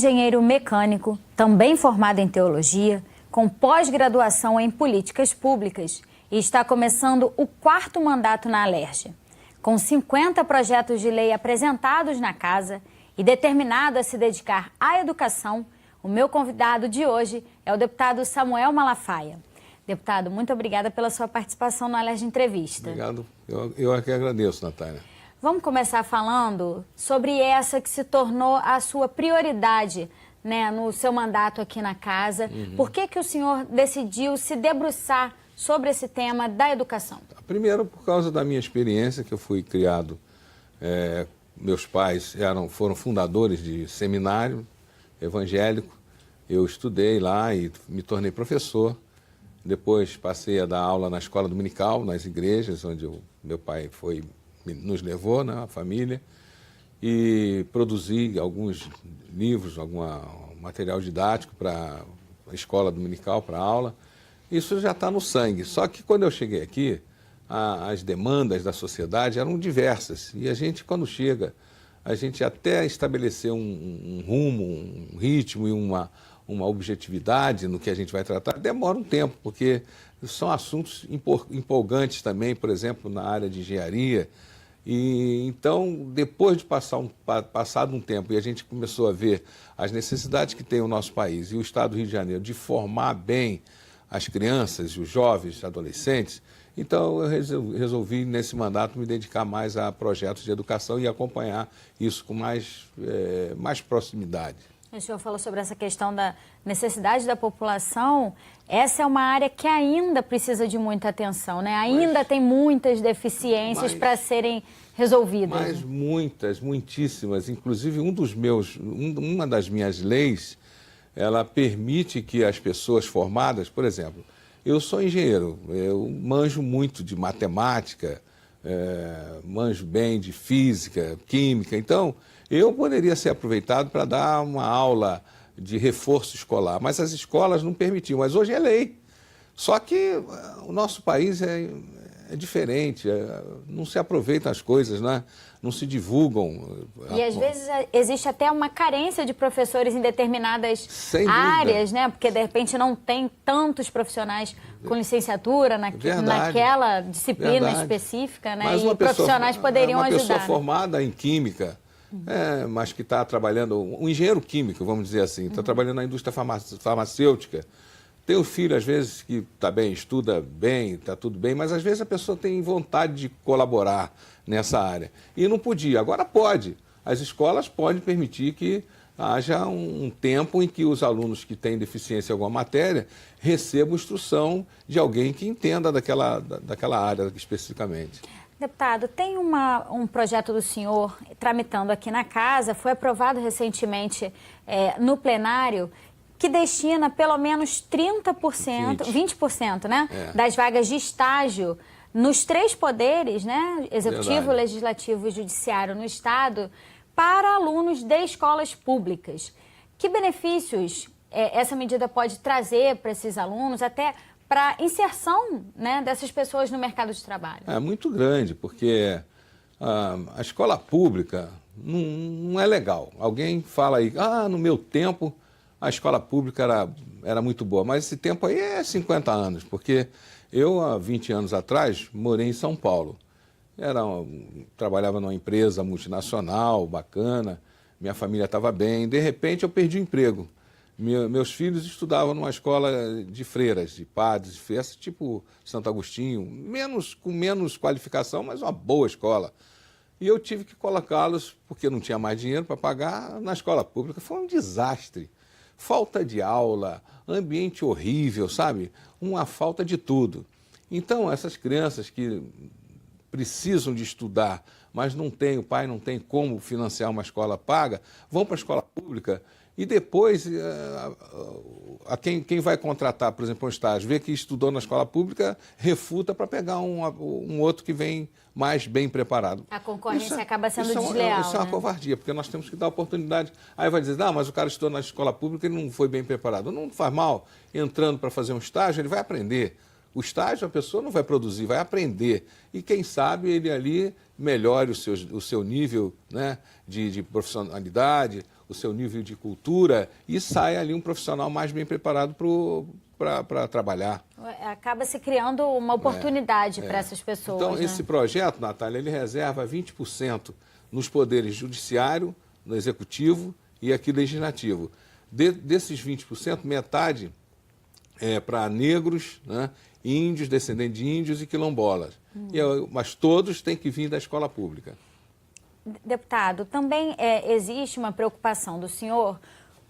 engenheiro mecânico, também formado em teologia, com pós-graduação em políticas públicas, e está começando o 4º mandato na Alerj. Com 50 projetos de lei apresentados na casa e determinado a se dedicar à educação, o meu convidado de hoje é o deputado Samuel Malafaia. Deputado, muito obrigada pela sua participação no Alerj Entrevista. Obrigado. Eu é que agradeço, Natália. Vamos começar falando sobre essa que se tornou a sua prioridade, né, no seu mandato aqui na casa. Por que o senhor decidiu se debruçar sobre esse tema da educação? Primeiro, por causa da minha experiência, que eu fui criado, meus pais foram fundadores de seminário evangélico. Eu estudei lá e me tornei professor. Depois passei a dar aula na escola dominical, nas igrejas, onde meu pai nos levou, né, a família, e produzi alguns livros, algum material didático para a escola dominical, para aula. Isso já está no sangue. Só que quando eu cheguei aqui, as demandas da sociedade eram diversas. E a gente, quando chega, a gente até estabelecer um rumo, um ritmo e uma objetividade no que a gente vai tratar, demora um tempo, porque são assuntos empolgantes também, por exemplo, na área de engenharia. E então, depois de passado um tempo, e a gente começou a ver as necessidades que tem o nosso país e o Estado do Rio de Janeiro de formar bem as crianças, os jovens, adolescentes, então eu resolvi, nesse mandato, me dedicar mais a projetos de educação e acompanhar isso com mais proximidade. O senhor falou sobre essa questão da necessidade da população. Essa é uma área que ainda precisa de muita atenção, né? Ainda tem muitas deficiências para serem resolvidas. Mas muitíssimas. Inclusive, uma das minhas leis, ela permite que as pessoas formadas, por exemplo, eu sou engenheiro, eu manjo muito de matemática, manjo bem de física, química, então eu poderia ser aproveitado para dar uma aula de reforço escolar, mas as escolas não permitiam, mas hoje é lei. Só que o nosso país é diferente, não se aproveitam as coisas, né? Não se divulgam. E às vezes existe até uma carência de professores em determinadas áreas, né? Porque de repente não tem tantos profissionais com licenciatura naquela disciplina específica, né? Mas e profissionais poderiam ajudar. Uma pessoa formada em química, mas que está trabalhando, um engenheiro químico, vamos dizer assim, está trabalhando na indústria farmacêutica. Tem um filho, às vezes, que está bem, estuda bem, está tudo bem, mas às vezes a pessoa tem vontade de colaborar nessa área. E não podia, agora pode. As escolas podem permitir que haja um tempo em que os alunos que têm deficiência em alguma matéria recebam instrução de alguém que entenda daquela área especificamente. Deputado, tem um projeto do senhor tramitando aqui na casa, foi aprovado recentemente no plenário, que destina pelo menos 20%, né, das vagas de estágio nos 3 poderes, né, executivo, legislativo e judiciário no Estado, para alunos de escolas públicas. Que benefícios essa medida pode trazer para esses alunos, até para a inserção, né, dessas pessoas no mercado de trabalho? É muito grande, porque a escola pública não é legal. Alguém fala aí, no meu tempo a escola pública era muito boa, mas esse tempo aí é 50 anos, porque eu, há 20 anos atrás, morei em São Paulo. Trabalhava numa empresa multinacional, bacana, minha família estava bem, de repente eu perdi o emprego. Meus filhos estudavam numa escola de freiras, de padres, de freiras, tipo Santo Agostinho, com menos qualificação, mas uma boa escola. E eu tive que colocá-los, porque não tinha mais dinheiro para pagar, na escola pública. Foi um desastre. Falta de aula, ambiente horrível, sabe? Uma falta de tudo. Então, essas crianças que precisam de estudar, mas o pai não tem como financiar uma escola paga, vão para a escola pública e depois quem vai contratar, por exemplo, um estágio, vê que estudou na escola pública, refuta para pegar um outro que vem mais bem preparado. A concorrência acaba sendo desleal. Isso é uma covardia, porque nós temos que dar oportunidade. Aí vai dizer, mas o cara estudou na escola pública e não foi bem preparado. Não faz mal, entrando para fazer um estágio, ele vai aprender. O estágio, a pessoa não vai produzir, vai aprender. E quem sabe ele ali melhore o seu nível, né, de profissionalidade, o seu nível de cultura e sai ali um profissional mais bem preparado para trabalhar. Acaba se criando uma oportunidade para essas pessoas. Então, né? esse projeto, Natália, ele reserva 20% nos poderes judiciário, no executivo e aqui legislativo. Desses 20%, metade é para negros, né, índios, descendentes de índios e quilombolas. Mas todos têm que vir da escola pública. Deputado, também existe uma preocupação do senhor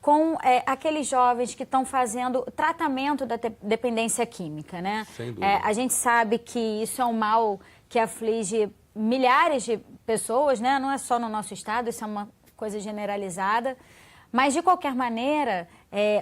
com aqueles jovens que estão fazendo tratamento da dependência química, né? Sem dúvida. A gente sabe que isso é um mal que aflige milhares de pessoas, né? Não é só no nosso estado, isso é uma coisa generalizada. Mas, de qualquer maneira,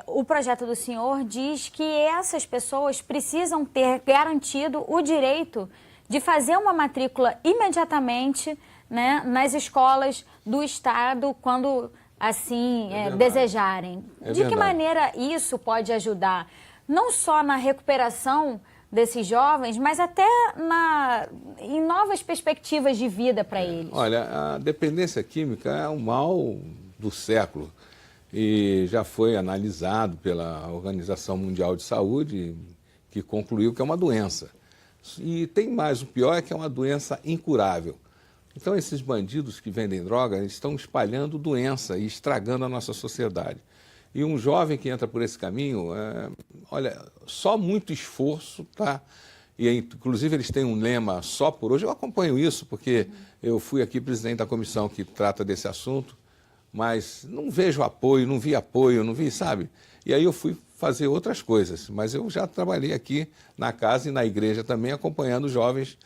o projeto do senhor diz que essas pessoas precisam ter garantido o direito de fazer uma matrícula imediatamente, né, nas escolas do estado, quando assim desejarem. De que maneira isso pode ajudar, não só na recuperação desses jovens, mas até em novas perspectivas de vida para eles? Olha, a dependência química é um mal do século e já foi analisado pela Organização Mundial de Saúde, que concluiu que é uma doença. E tem mais, o pior é que é uma doença incurável. Então, esses bandidos que vendem droga estão espalhando doença e estragando a nossa sociedade. E um jovem que entra por esse caminho, olha, só muito esforço, tá? E, inclusive, eles têm um lema só por hoje. Eu acompanho isso porque eu fui aqui presidente da comissão que trata desse assunto, mas não vejo apoio, não vi, sabe? E aí eu fui fazer outras coisas, mas eu já trabalhei aqui na casa e na igreja também, acompanhando jovens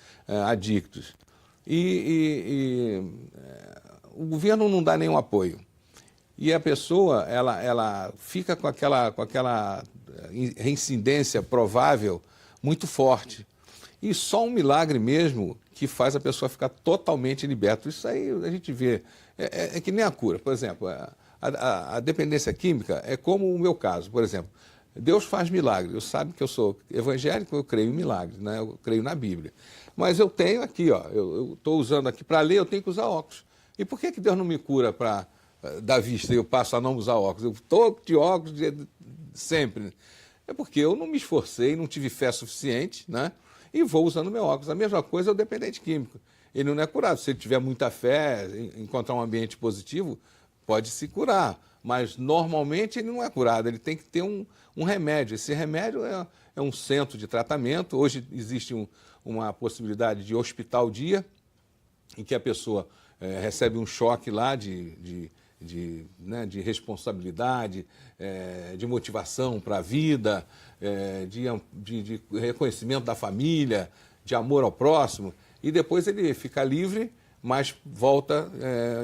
adictos. O governo não dá nenhum apoio. E a pessoa, ela fica com aquela reincidência provável muito forte. E só um milagre mesmo que faz a pessoa ficar totalmente liberta. Isso aí a gente vê, é que nem a cura. Por exemplo, a dependência química é como o meu caso, por exemplo. Deus faz milagres. Eu sabe que eu sou evangélico, eu creio em milagres, né? Eu creio na Bíblia. Mas eu tenho aqui, ó, eu estou usando aqui para ler, eu tenho que usar óculos. E por que Deus não me cura da vista e eu passo a não usar óculos? Eu estou de óculos sempre. É porque eu não me esforcei, não tive fé suficiente, né? E vou usando meu óculos. A mesma coisa é o dependente químico. Ele não é curado. Se ele tiver muita fé, encontrar um ambiente positivo, pode se curar. Mas, normalmente, ele não é curado. Ele tem que ter um remédio. Esse remédio é um centro de tratamento. Hoje existe uma possibilidade de hospital-dia, em que a pessoa recebe um choque lá de responsabilidade, de motivação para a vida, de reconhecimento da família, de amor ao próximo, e depois ele fica livre, mas volta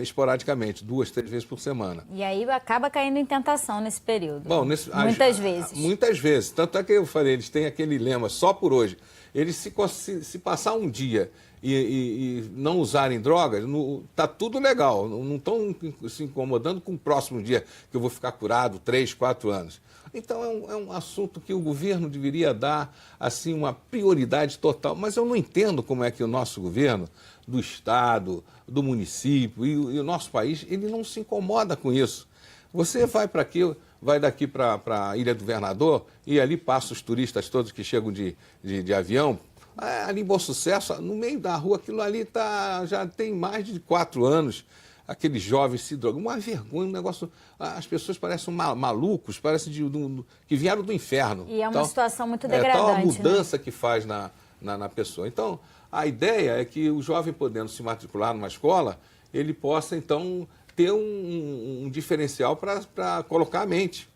esporadicamente, 2, 3 vezes por semana. E aí acaba caindo em tentação nesse período. Bom, muitas vezes. Muitas vezes. Tanto é que eu falei, eles têm aquele lema, só por hoje. Eles, se passar um dia e não usarem drogas, está tudo legal. Não estão se incomodando com o próximo dia, que eu vou ficar curado 3, 4 anos. Então, é um assunto que o governo deveria dar assim, uma prioridade total. Mas eu não entendo como é que o nosso governo, do Estado, do município e o nosso país, ele não se incomoda com isso. Você vai daqui para a Ilha do Governador e ali passa os turistas todos que chegam de avião. Ali em Bom Sucesso, no meio da rua, aquilo ali já tem mais de 4 anos. Aqueles jovens se drogam. Uma vergonha, um negócio. As pessoas parecem malucos, parecem que vieram do inferno. E é uma situação muito degradante. Tal a mudança, né, que faz na pessoa. Então, a ideia é que o jovem, podendo se matricular numa escola, ele possa, então, ter um diferencial para colocar a mente.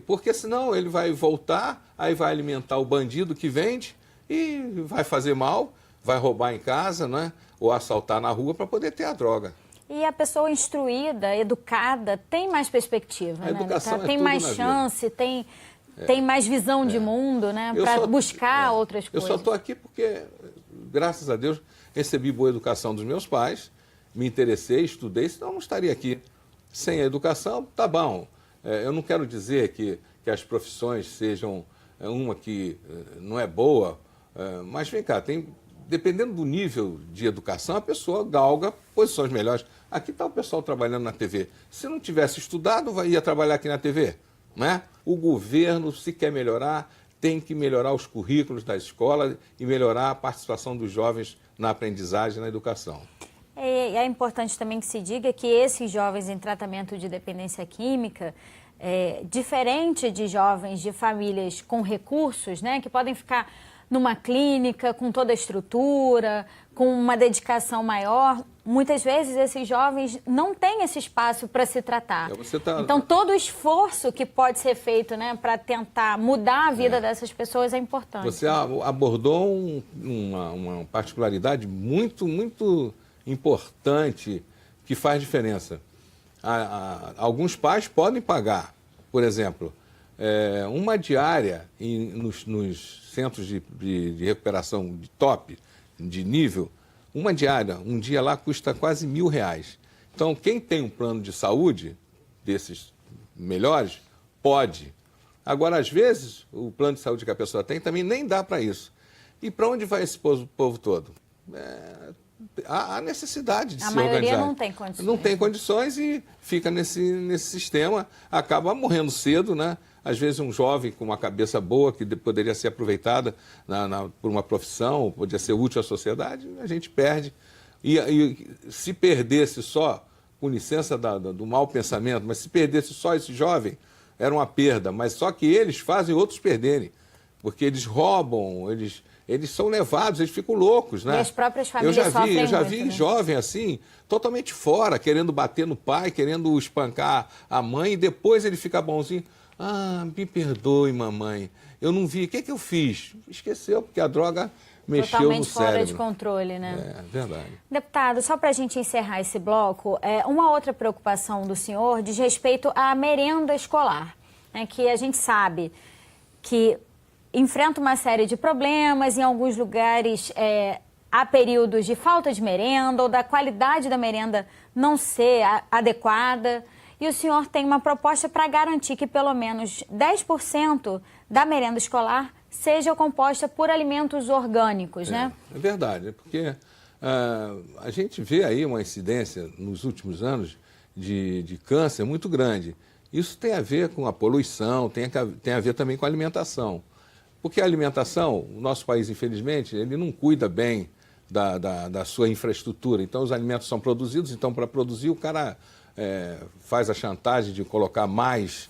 Porque senão ele vai voltar, aí vai alimentar o bandido que vende e vai fazer mal, vai roubar em casa, né, ou assaltar na rua para poder ter a droga. E a pessoa instruída, educada, tem mais perspectiva, a educação tem mais chance, tem mais visão de mundo, né, para buscar outras coisas. Eu só estou aqui porque, graças a Deus, recebi boa educação dos meus pais, me interessei, estudei, senão eu não estaria aqui. Sem a educação, tá bom. Eu não quero dizer que as profissões sejam uma que não é boa, mas vem cá, tem dependendo do nível de educação, a pessoa galga posições melhores. Aqui está o pessoal trabalhando na TV. Se não tivesse estudado, ia trabalhar aqui na TV, né? O governo, se quer melhorar, tem que melhorar os currículos da escola e melhorar a participação dos jovens na aprendizagem e na educação. É importante também que se diga que esses jovens em tratamento de dependência química, diferente de jovens de famílias com recursos, né, que podem ficar numa clínica com toda a estrutura, com uma dedicação maior, muitas vezes esses jovens não têm esse espaço para se tratar. Então, todo o esforço que pode ser feito, né, para tentar mudar a vida dessas pessoas é importante. Você abordou uma particularidade muito, muito importante que faz diferença. Alguns pais podem pagar, por exemplo, uma diária nos centros de recuperação de top, de nível, uma diária, um dia lá custa quase R$1.000. Então, quem tem um plano de saúde desses melhores, pode. Agora, às vezes, o plano de saúde que a pessoa tem também nem dá para isso. E para onde vai esse povo todo? Há necessidade de se organizar. A maioria não tem condições. Não tem condições e fica nesse sistema, acaba morrendo cedo, né? Às vezes um jovem com uma cabeça boa, que poderia ser aproveitada por uma profissão, poderia ser útil à sociedade, a gente perde. E se perdesse só, com licença do mau pensamento, mas se perdesse só esse jovem, era uma perda. Mas só que eles fazem outros perderem, porque eles roubam, eles são levados, eles ficam loucos, né? E as próprias famílias sofrem Eu já muito, vi né? jovem assim, totalmente fora, querendo bater no pai, querendo espancar a mãe, e depois ele fica bonzinho. Ah, me perdoe, mamãe, eu não vi, o que eu fiz? Esqueceu, porque a droga mexeu no cérebro. Totalmente fora de controle, né? É, verdade. Deputado, só para a gente encerrar esse bloco, uma outra preocupação do senhor diz respeito à merenda escolar, né, que a gente sabe que enfrenta uma série de problemas, em alguns lugares há períodos de falta de merenda ou da qualidade da merenda não ser adequada. E o senhor tem uma proposta para garantir que pelo menos 10% da merenda escolar seja composta por alimentos orgânicos, né? É verdade, porque a gente vê aí uma incidência nos últimos anos de câncer muito grande. Isso tem a ver com a poluição, tem a ver também com a alimentação. Porque a alimentação, o nosso país, infelizmente, ele não cuida bem da sua infraestrutura. Então, os alimentos são produzidos, então, para produzir, o cara faz a chantagem de colocar mais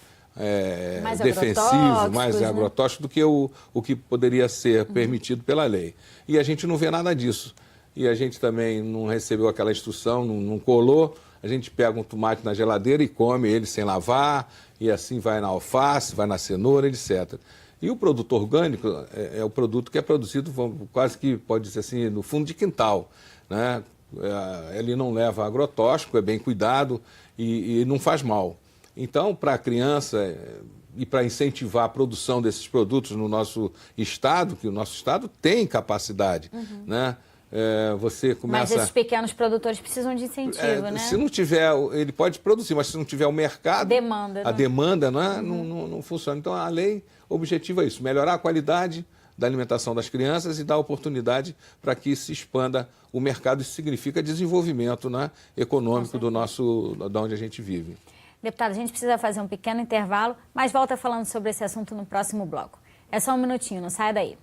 defensivo, mais agrotóxico do que o que poderia ser permitido pela lei. E a gente não vê nada disso. E a gente também não recebeu aquela instrução, não colou. A gente pega um tomate na geladeira e come ele sem lavar, e assim vai na alface, vai na cenoura, etc. E o produto orgânico é o produto que é produzido quase que, pode dizer assim, no fundo de quintal, né? Ele não leva agrotóxico, é bem cuidado e não faz mal. Então, para a criança e para incentivar a produção desses produtos no nosso estado, que o nosso estado tem capacidade, né? Você começa... Mas esses pequenos produtores precisam de incentivo, né? Se não tiver, ele pode produzir, mas se não tiver o mercado... Demanda, a demanda, né? Não funciona. Então, a lei, o objetivo é isso, melhorar a qualidade da alimentação das crianças e dar oportunidade para que se expanda o mercado. Isso significa desenvolvimento, né, econômico da onde a gente vive. Deputado, a gente precisa fazer um pequeno intervalo, mas volta falando sobre esse assunto no próximo bloco. É só um minutinho, não saia daí.